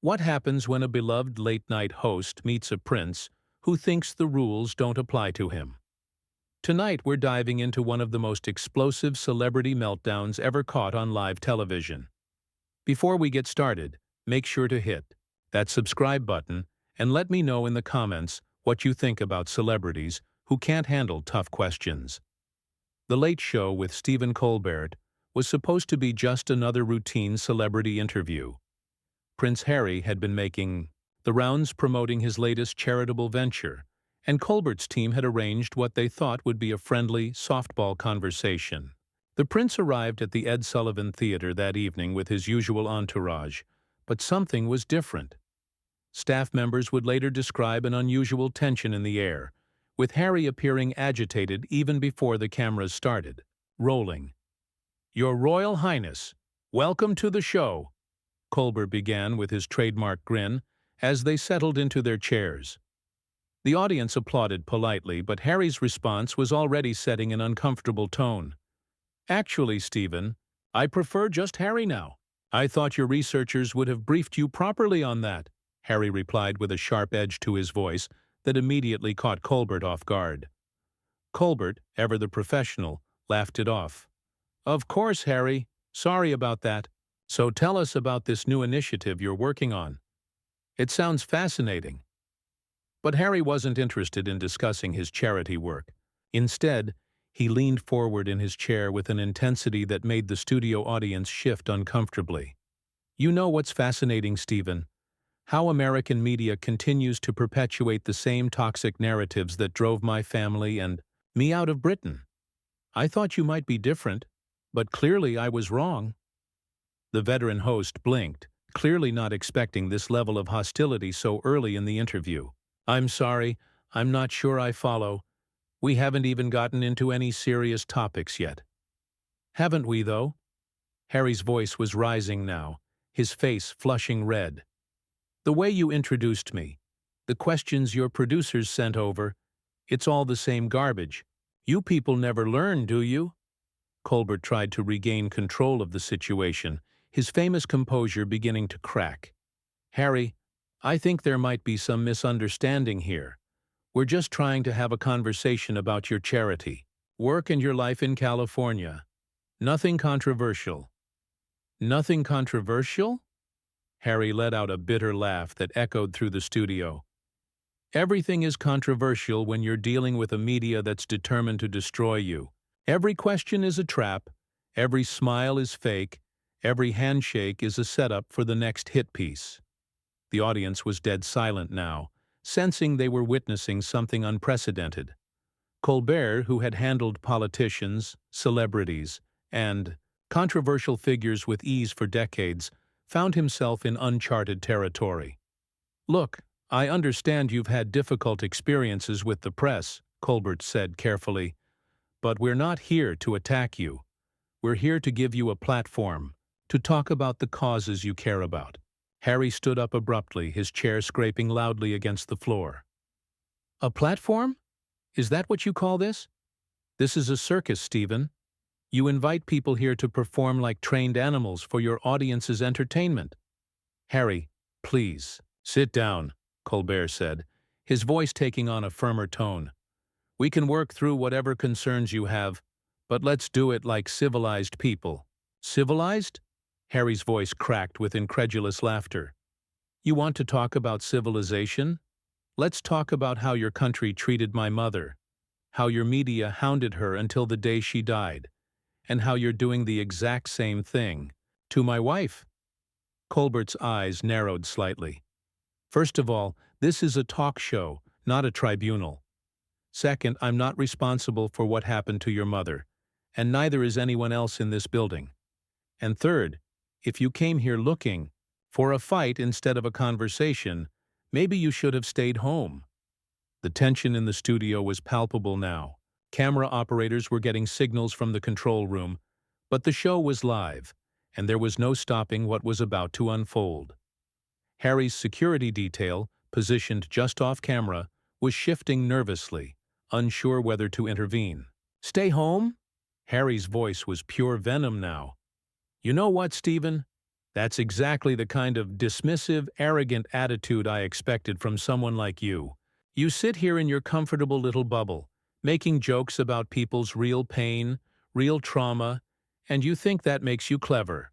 What happens when a beloved late-night host meets a prince who thinks the rules don't apply to him? Tonight we're diving into one of the most explosive celebrity meltdowns ever caught on live television. Before we get started, make sure to hit that subscribe button and let me know in the comments what you think about celebrities who can't handle tough questions. The Late Show with Stephen Colbert was supposed to be just another routine celebrity interview. Prince Harry had been making the rounds promoting his latest charitable venture, and Colbert's team had arranged what they thought would be a friendly softball conversation. The prince arrived at the Ed Sullivan Theater that evening with his usual entourage, but something was different. Staff members would later describe an unusual tension in the air, with Harry appearing agitated even before the cameras started. Rolling. "Your Royal Highness, welcome to the show," Colbert began with his trademark grin as they settled into their chairs. The audience applauded politely, but Harry's response was already setting an uncomfortable tone. "Actually, Stephen, I prefer just Harry now. I thought your researchers would have briefed you properly on that," Harry replied with a sharp edge to his voice that immediately caught Colbert off guard. Colbert, ever the professional, laughed it off. "Of course, Harry. Sorry about that. So tell us about this new initiative you're working on. It sounds fascinating." But Harry wasn't interested in discussing his charity work. Instead, he leaned forward in his chair with an intensity that made the studio audience shift uncomfortably. "You know what's fascinating, Stephen? How American media continues to perpetuate the same toxic narratives that drove my family and me out of Britain. I thought you might be different, but clearly I was wrong." The veteran host blinked, clearly not expecting this level of hostility so early in the interview. "I'm sorry, I'm not sure I follow. We haven't even gotten into any serious topics yet." "Haven't we, though?" Harry's voice was rising now, his face flushing red. "The way you introduced me, the questions your producers sent over, it's all the same garbage. You people never learn, do you?" Colbert tried to regain control of the situation, his famous composure beginning to crack. "Harry, I think there might be some misunderstanding here. We're just trying to have a conversation about your charity, work and your life in California. Nothing controversial." "Nothing controversial?" Harry let out a bitter laugh that echoed through the studio. "Everything is controversial when you're dealing with a media that's determined to destroy you. Every question is a trap, every smile is fake, every handshake is a setup for the next hit piece." The audience was dead silent now, sensing they were witnessing something unprecedented. Colbert, who had handled politicians, celebrities, and controversial figures with ease for decades, found himself in uncharted territory. "Look, I understand you've had difficult experiences with the press," Colbert said carefully, "but we're not here to attack you. We're here to give you a platform, to talk about the causes you care about." Harry stood up abruptly, his chair scraping loudly against the floor. "A platform? Is that what you call this? This is a circus, Stephen. You invite people here to perform like trained animals for your audience's entertainment." "Harry, please, sit down," Colbert said, his voice taking on a firmer tone. "We can work through whatever concerns you have, but let's do it like civilized people." "Civilized?" Harry's voice cracked with incredulous laughter. "You want to talk about civilization? Let's talk about how your country treated my mother, how your media hounded her until the day she died, and how you're doing the exact same thing to my wife." Colbert's eyes narrowed slightly. "First of all, this is a talk show, not a tribunal. Second, I'm not responsible for what happened to your mother, and neither is anyone else in this building. And third, if you came here looking for a fight instead of a conversation, maybe you should have stayed home." The tension in the studio was palpable now. Camera operators were getting signals from the control room, but the show was live, and there was no stopping what was about to unfold. Harry's security detail, positioned just off camera, was shifting nervously, unsure whether to intervene. "Stay home?" Harry's voice was pure venom now. "You know what, Stephen? That's exactly the kind of dismissive, arrogant attitude I expected from someone like you. You sit here in your comfortable little bubble, making jokes about people's real pain, real trauma, and you think that makes you clever.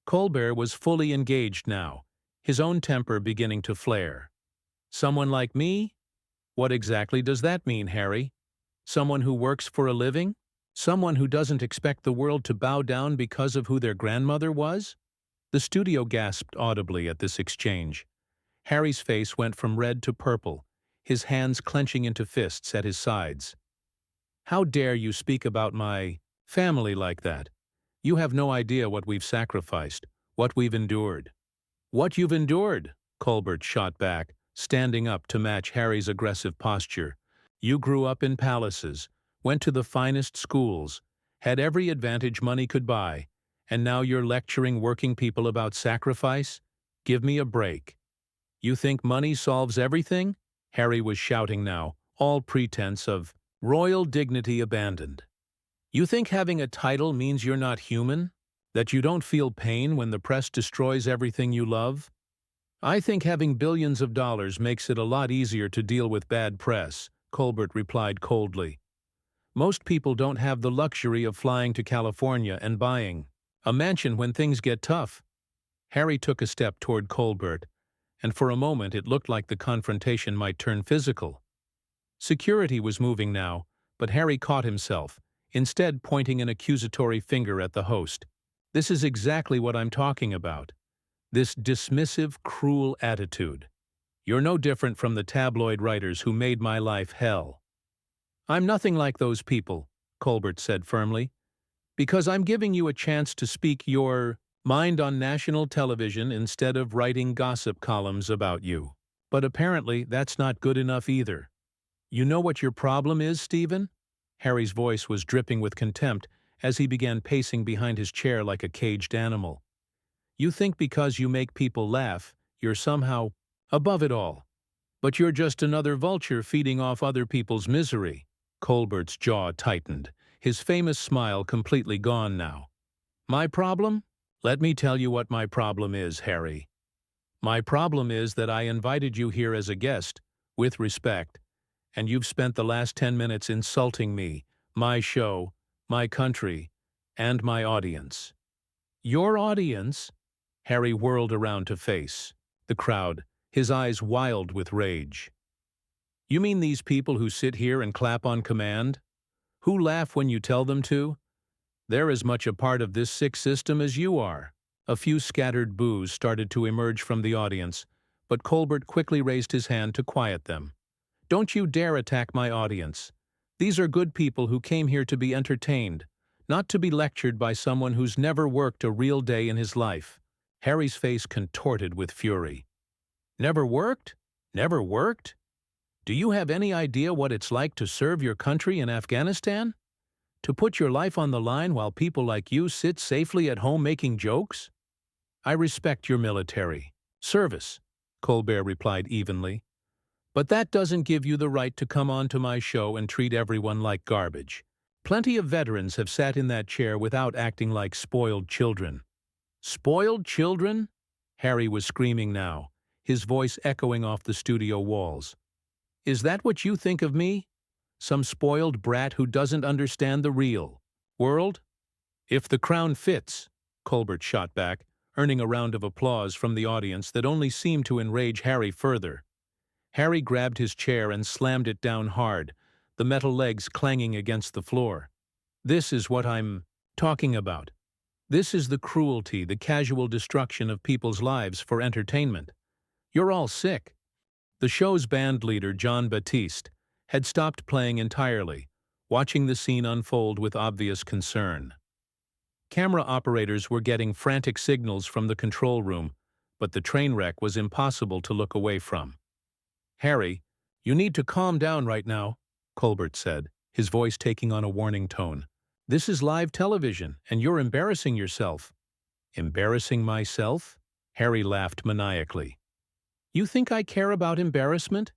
Colbert was fully engaged now, his own temper beginning to flare. Someone like me? What exactly does that mean, Harry? Someone who works for a living? Someone who doesn't expect the world to bow down because of who their grandmother was? The studio gasped audibly at this exchange. Harry's face went from red to purple, his hands clenching into fists at his sides. How dare you speak about my family like that? You have no idea what we've sacrificed, what we've endured. What you've endured, Colbert shot back, standing up to match Harry's aggressive posture. You grew up in palaces, went to the finest schools, had every advantage money could buy, and now you're lecturing working people about sacrifice? Give me a break. You think money solves everything? Harry was shouting now, all pretense of royal dignity abandoned. You think having a title means you're not human? That you don't feel pain when the press destroys everything you love? I think having billions of dollars makes it a lot easier to deal with bad press, Colbert replied coldly. Most people don't have the luxury of flying to California and buying a mansion when things get tough. Harry took a step toward Colbert, and for a moment it looked like the confrontation might turn physical. Security was moving now, but Harry caught himself, instead pointing an accusatory finger at the host. This is exactly what I'm talking about. This dismissive, cruel attitude. You're no different from the tabloid writers who made my life hell. I'm nothing like those people, Colbert said firmly, because I'm giving you a chance to speak your mind on national television instead of writing gossip columns about you. But apparently that's not good enough either. You know what your problem is, Stephen? Harry's voice was dripping with contempt as he began pacing behind his chair like a caged animal. You think because you make people laugh, you're somehow above it all. But you're just another vulture feeding off other people's misery. Colbert's jaw tightened, his famous smile completely gone now. My problem? Let me tell you what my problem is, Harry. My problem is that I invited you here as a guest, with respect, and you've spent the last 10 minutes insulting me, my show, my country, and my audience. Your audience? Harry whirled around to face the crowd, his eyes wild with rage. You mean these people who sit here and clap on command? Who laugh when you tell them to? They're as much a part of this sick system as you are. A few scattered boos started to emerge from the audience, but Colbert quickly raised his hand to quiet them. Don't you dare attack my audience. These are good people who came here to be entertained, not to be lectured by someone who's never worked a real day in his life. Harry's face contorted with fury. Never worked? Never worked? Do you have any idea what it's like to serve your country in Afghanistan? To put your life on the line while people like you sit safely at home making jokes? I respect your military service, Colbert replied evenly. But that doesn't give you the right to come on to my show and treat everyone like garbage. Plenty of veterans have sat in that chair without acting like spoiled children. Spoiled children? Harry was screaming now, his voice echoing off the studio walls. Is that what you think of me? Some spoiled brat who doesn't understand the real world? If the crown fits, Colbert shot back, earning a round of applause from the audience that only seemed to enrage Harry further. Harry grabbed his chair and slammed it down hard, the metal legs clanging against the floor. This is what I'm talking about. This is the cruelty, the casual destruction of people's lives for entertainment. You're all sick. The show's band leader, John Baptiste, had stopped playing entirely, watching the scene unfold with obvious concern. Camera operators were getting frantic signals from the control room, but the train wreck was impossible to look away from. Harry, you need to calm down right now, Colbert said, his voice taking on a warning tone. This is live television, and you're embarrassing yourself. Embarrassing myself? Harry laughed maniacally. You think I care about embarrassment?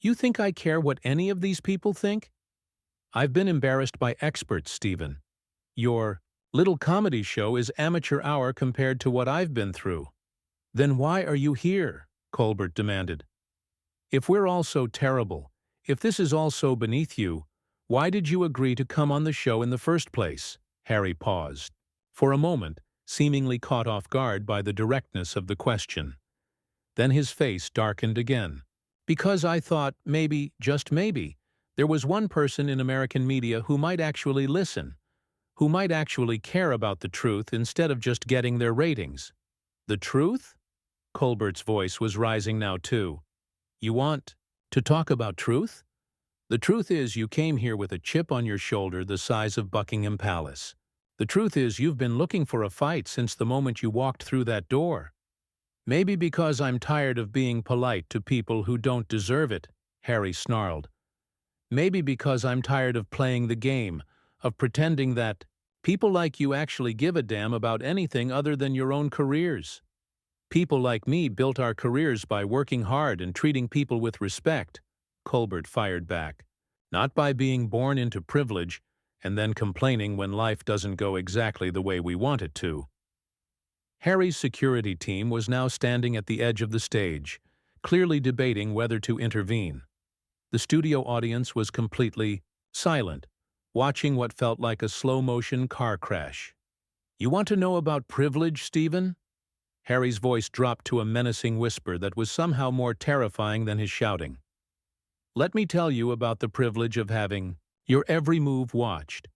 You think I care what any of these people think? I've been embarrassed by experts, Stephen. Your Little comedy show is amateur hour compared to what I've been through. Then why are you here? Colbert demanded. If we're all so terrible, if this is all so beneath you, why did you agree to come on the show in the first place? Harry paused, for a moment, seemingly caught off guard by the directness of the question. Then his face darkened again. Because I thought maybe, just maybe, there was one person in American media who might actually listen, who might actually care about the truth instead of just getting their ratings. The truth? Colbert's voice was rising now too. You want to talk about truth? The truth is you came here with a chip on your shoulder the size of Buckingham Palace. The truth is you've been looking for a fight since the moment you walked through that door. Maybe because I'm tired of being polite to people who don't deserve it, Harry snarled. Maybe because I'm tired of playing the game, of pretending that people like you actually give a damn about anything other than your own careers. People like me built our careers by working hard and treating people with respect, Colbert fired back. Not by being born into privilege and then complaining when life doesn't go exactly the way we want it to. Harry's security team was now standing at the edge of the stage, clearly debating whether to intervene. The studio audience was completely silent, watching what felt like a slow-motion car crash. You want to know about privilege, Stephen? Harry's voice dropped to a menacing whisper that was somehow more terrifying than his shouting. Let me tell you about the privilege of having your every move watched,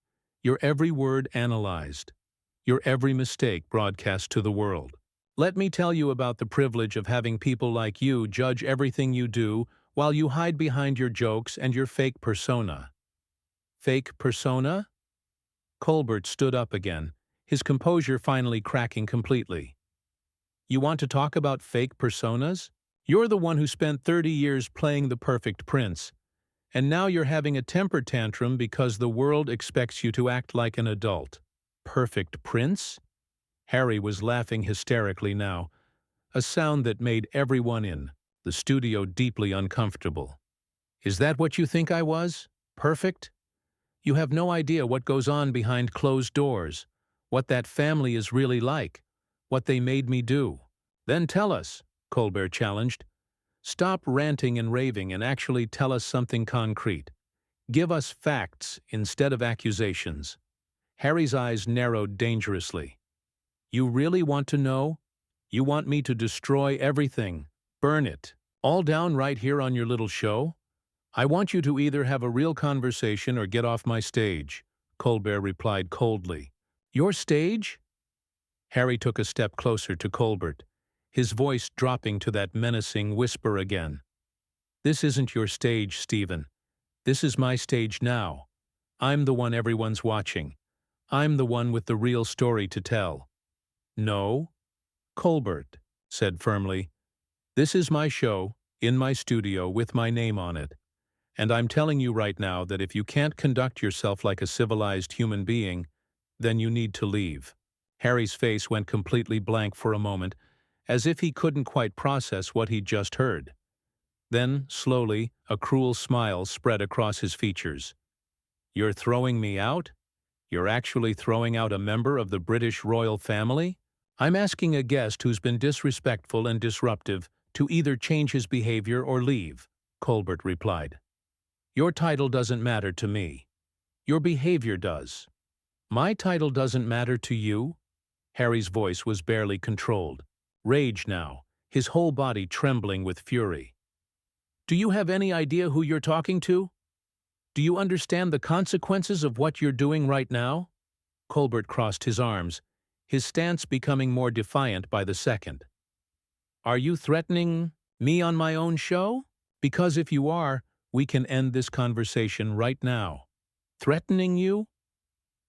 your every word analyzed, your every mistake broadcast to the world. Let me tell you about the privilege of having people like you judge everything you do while you hide behind your jokes and your fake persona. Fake persona? Colbert stood up again, his composure finally cracking completely. You want to talk about fake personas? You're the one who spent 30 years playing the perfect prince, and now you're having a temper tantrum because the world expects you to act like an adult. Perfect prince? Harry was laughing hysterically now, a sound that made everyone in the studio deeply uncomfortable. Is that what you think I was? Perfect? You have no idea what goes on behind closed doors, what that family is really like, what they made me do. Then tell us, Colbert challenged. Stop ranting and raving and actually tell us something concrete. Give us facts instead of accusations. Harry's eyes narrowed dangerously. You really want to know? You want me to destroy everything, burn it, all down right here on your little show? I want you to either have a real conversation or get off my stage, Colbert replied coldly. Your stage? Harry took a step closer to Colbert, his voice dropping to that menacing whisper again. This isn't your stage, Stephen. This is my stage now. I'm the one everyone's watching. I'm the one with the real story to tell. No, Colbert said firmly. This is my show, in my studio, with my name on it. And I'm telling you right now that if you can't conduct yourself like a civilized human being, then you need to leave. Harry's face went completely blank for a moment, as if he couldn't quite process what he'd just heard. Then, slowly, a cruel smile spread across his features. You're throwing me out? You're actually throwing out a member of the British royal family? I'm asking a guest who's been disrespectful and disruptive to either change his behavior or leave, Colbert replied. Your title doesn't matter to me. Your behavior does. My title doesn't matter to you? Harry's voice was barely controlled. Rage now, his whole body trembling with fury. Do you have any idea who you're talking to? Do you understand the consequences of what you're doing right now? Colbert crossed his arms, his stance becoming more defiant by the second. Are you threatening me on my own show? Because if you are, we can end this conversation right now. Threatening you?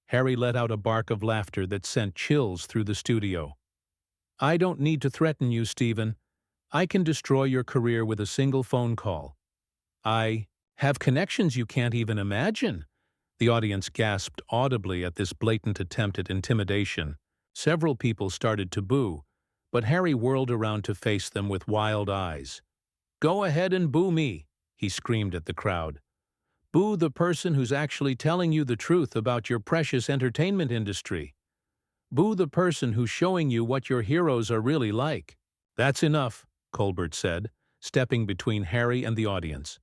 Harry let out a bark of laughter that sent chills through the studio. I don't need to threaten you, Stephen. I can destroy your career with a single phone call. I have connections you can't even imagine. The audience gasped audibly at this blatant attempt at intimidation. Several people started to boo, but Harry whirled around to face them with wild eyes. Go ahead and boo me, he screamed at the crowd. Boo the person who's actually telling you the truth about your precious entertainment industry. Boo the person who's showing you what your heroes are really like. That's enough, Colbert said, stepping between Harry and the audience.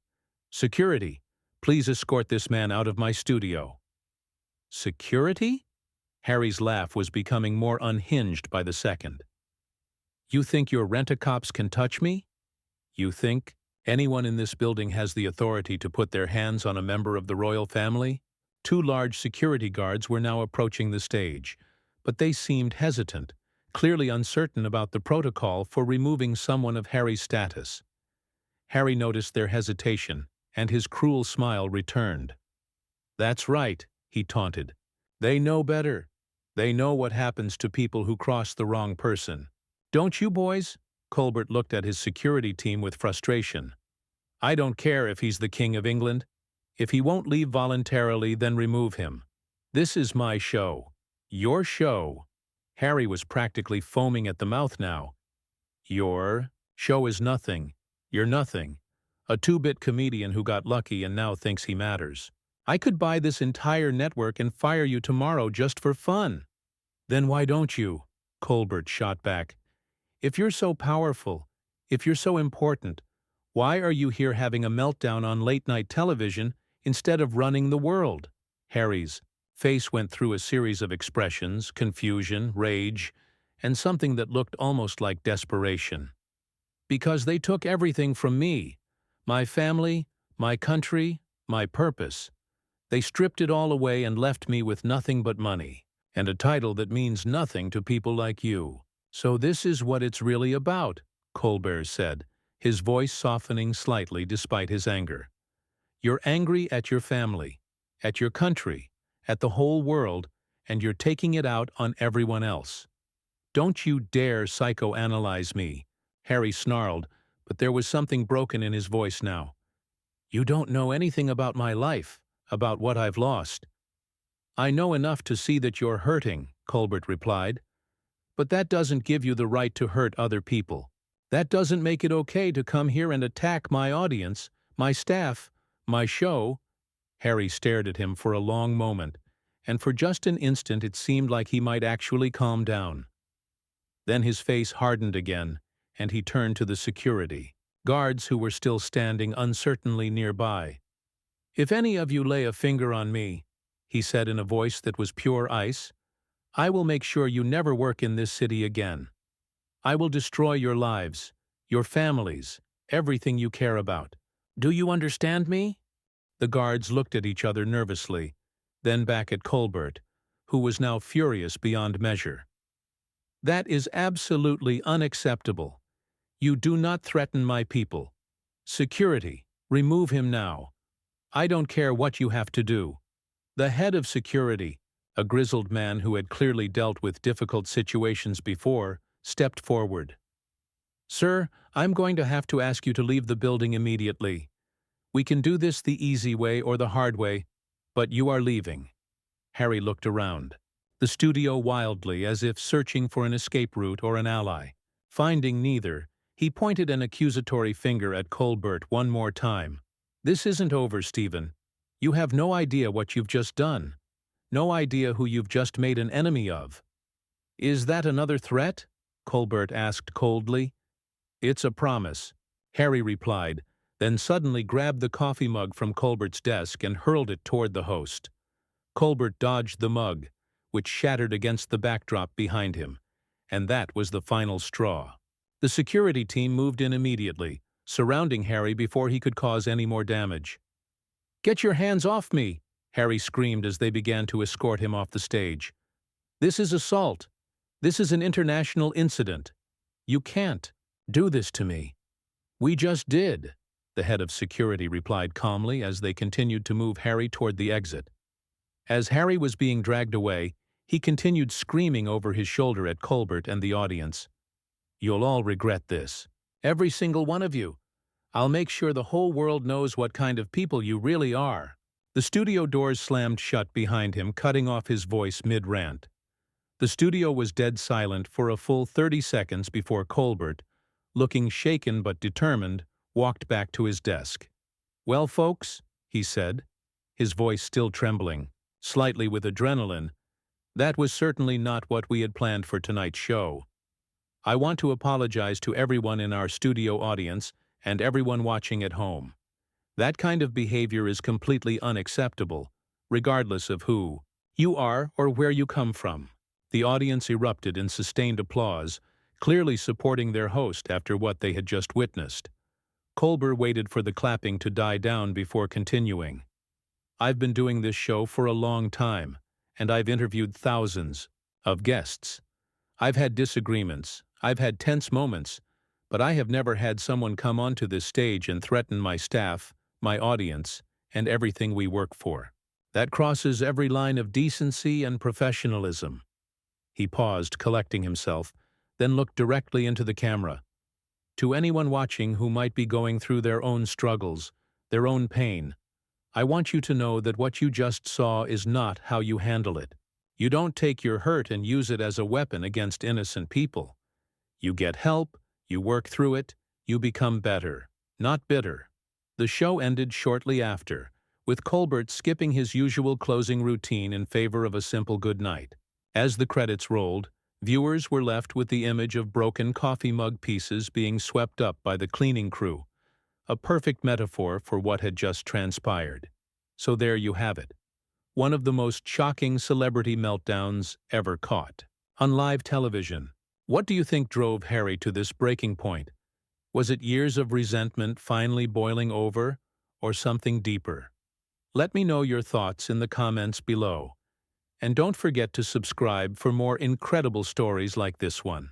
Security, please escort this man out of my studio. Security? Harry's laugh was becoming more unhinged by the second. You think your rent-a-cops can touch me? You think anyone in this building has the authority to put their hands on a member of the royal family? Two large security guards were now approaching the stage, but they seemed hesitant, clearly uncertain about the protocol for removing someone of Harry's status. Harry noticed their hesitation, and his cruel smile returned. That's right, he taunted. They know better. They know what happens to people who cross the wrong person. Don't you, boys? Colbert looked at his security team with frustration. I don't care if he's the King of England. If he won't leave voluntarily, then remove him. This is my show. Your show. Harry was practically foaming at the mouth now. Your show is nothing. You're nothing. A two-bit comedian who got lucky and now thinks he matters. I could buy this entire network and fire you tomorrow just for fun. Then why don't you? Colbert shot back. If you're so powerful, if you're so important, why are you here having a meltdown on late-night television instead of running the world? Harry's face went through a series of expressions, confusion, rage, and something that looked almost like desperation. Because they took everything from me, my family, my country, my purpose. They stripped it all away and left me with nothing but money, and a title that means nothing to people like you. So this is what it's really about, Colbert said, his voice softening slightly despite his anger. You're angry at your family, at your country, at the whole world, and you're taking it out on everyone else. Don't you dare psychoanalyze me, Harry snarled, but there was something broken in his voice now. You don't know anything about my life, about what I've lost. I know enough to see that you're hurting, Colbert replied. But that doesn't give you the right to hurt other people. That doesn't make it okay to come here and attack my audience, my staff, my show. Harry stared at him for a long moment, and for just an instant it seemed like he might actually calm down. Then his face hardened again, and he turned to the security guards who were still standing uncertainly nearby. If any of you lay a finger on me, he said in a voice that was pure ice, I will make sure you never work in this city again. I will destroy your lives, your families, everything you care about. Do you understand me? The guards looked at each other nervously, then back at Colbert, who was now furious beyond measure. That is absolutely unacceptable. You do not threaten my people. Security, remove him now. I don't care what you have to do. The head of security, a grizzled man who had clearly dealt with difficult situations before, stepped forward. Sir, I'm going to have to ask you to leave the building immediately. We can do this the easy way or the hard way, but you are leaving. Harry looked around, the studio wildly as if searching for an escape route or an ally. Finding neither, he pointed an accusatory finger at Colbert one more time. This isn't over, Stephen. You have no idea what you've just done. No idea who you've just made an enemy of. Is that another threat? Colbert asked coldly. It's a promise, Harry replied, then suddenly grabbed the coffee mug from Colbert's desk and hurled it toward the host. Colbert dodged the mug, which shattered against the backdrop behind him, and that was the final straw. The security team moved in immediately, surrounding Harry before he could cause any more damage. Get your hands off me! Harry screamed as they began to escort him off the stage. This is assault. This is an international incident. You can't do this to me. We just did, the head of security replied calmly as they continued to move Harry toward the exit. As Harry was being dragged away, he continued screaming over his shoulder at Colbert and the audience. You'll all regret this. Every single one of you. I'll make sure the whole world knows what kind of people you really are. The studio doors slammed shut behind him, cutting off his voice mid-rant. The studio was dead silent for a full 30 seconds before Colbert, looking shaken but determined, walked back to his desk. Well, folks, he said, his voice still trembling, slightly with adrenaline, That was certainly not what we had planned for tonight's show. I want to apologize to everyone in our studio audience and everyone watching at home. That kind of behavior is completely unacceptable, regardless of who you are or where you come from. The audience erupted in sustained applause, clearly supporting their host after what they had just witnessed. Colbert waited for the clapping to die down before continuing. I've been doing this show for a long time, and I've interviewed thousands of guests. I've had disagreements, I've had tense moments, but I have never had someone come onto this stage and threaten my staff, my audience, and everything we work for. That crosses every line of decency and professionalism. He paused, collecting himself, then looked directly into the camera. To anyone watching who might be going through their own struggles, their own pain, I want you to know that what you just saw is not how you handle it. You don't take your hurt and use it as a weapon against innocent people. You get help, you work through it, you become better, not bitter. The show ended shortly after, with Colbert skipping his usual closing routine in favor of a simple goodnight. As the credits rolled, viewers were left with the image of broken coffee mug pieces being swept up by the cleaning crew, a perfect metaphor for what had just transpired. So there you have it. One of the most shocking celebrity meltdowns ever caught on live television. What do you think drove Harry to this breaking point? Was it years of resentment finally boiling over, or something deeper? Let me know your thoughts in the comments below. And don't forget to subscribe for more incredible stories like this one.